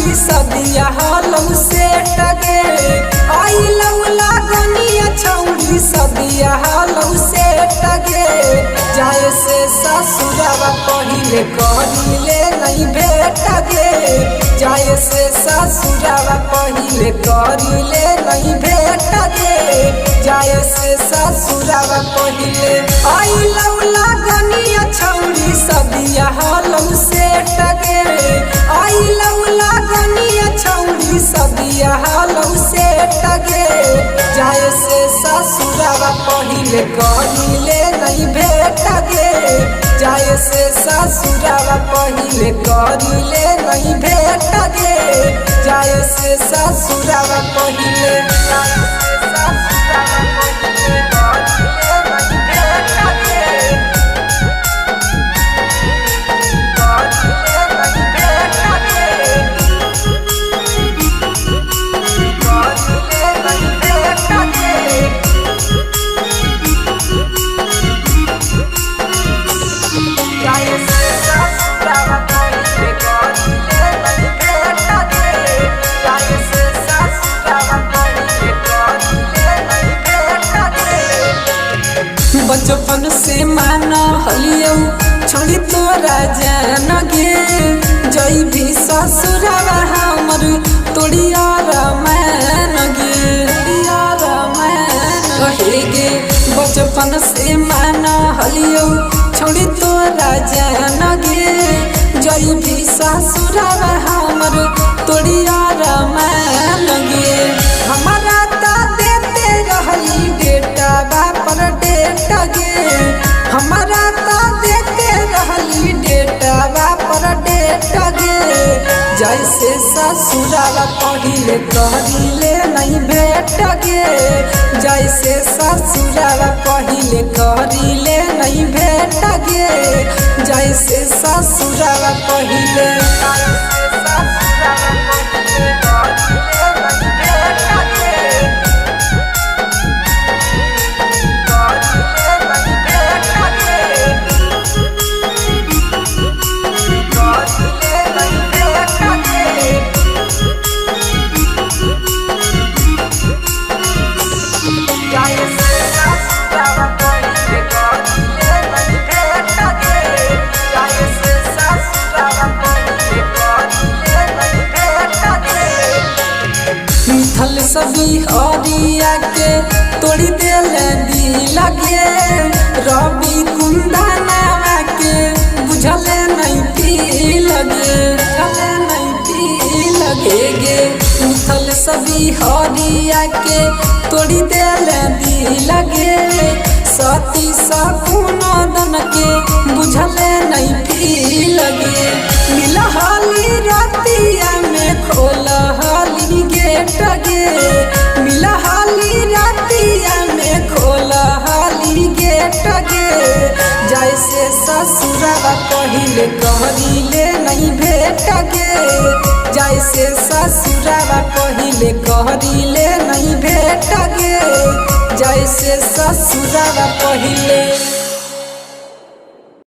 छौड़ी सदिया हलौ से टगे आई लौला गनिया छौड़ी सदिया हलौ से टगे जाए से ससुरवा पहिले करिले नहीं भेटगे जाए से ससुरवा पहिले करिले नहीं भेटगे जाए से ससुरवा पहिले आई लौला गनिया छौड़ी सदिया हलौ से टगे आई लौला गनिया छौड़ी सदिया हलौ से टगे जाए से ससुरवा पहिले करिले नहीं भेटगे जाए से ससुरवा पहिले करिले नहीं भेटगे जाए से ससुरवा पहिले बचपन से माना हलियौ छोड़ी तोरा जान गे जई भी ससुरवा हमर तोड़िया रामायण गे कहे गे बचपन से माना हलियौ छोड़ी तोरा जान गे जई भी ससुरवा हमर तोड़िया रामायण गे हमारा ता देते रहली बेटा बापर डेटा गे हमारा ता देते रहली डेटा बापर डेटा गे जैसे ससुरवा पहिले करिले नहीं भेट गे जैसे ससुरवा पहिले करिले नहीं भेट गे जैसे ससुरवा पहिले थल सभी हरिया के तोड़ी देले दिल गे रवि कुंदनवा के बुझले नहीं पी लगे गे थल सभी हरिया के तोड़ी देले दिल गे सती सकुनदन के बुझले नहीं पी लगे मिलहली रतिया में खोलहली गेट गे मिलहली रतिया में खोलहली गेट गे जैसे ससुरवा पहिले करिले नहीं भेट गे जैसे ससुरवा पहिले करिले नहीं भेट गे जैसे ससुरवा पहिले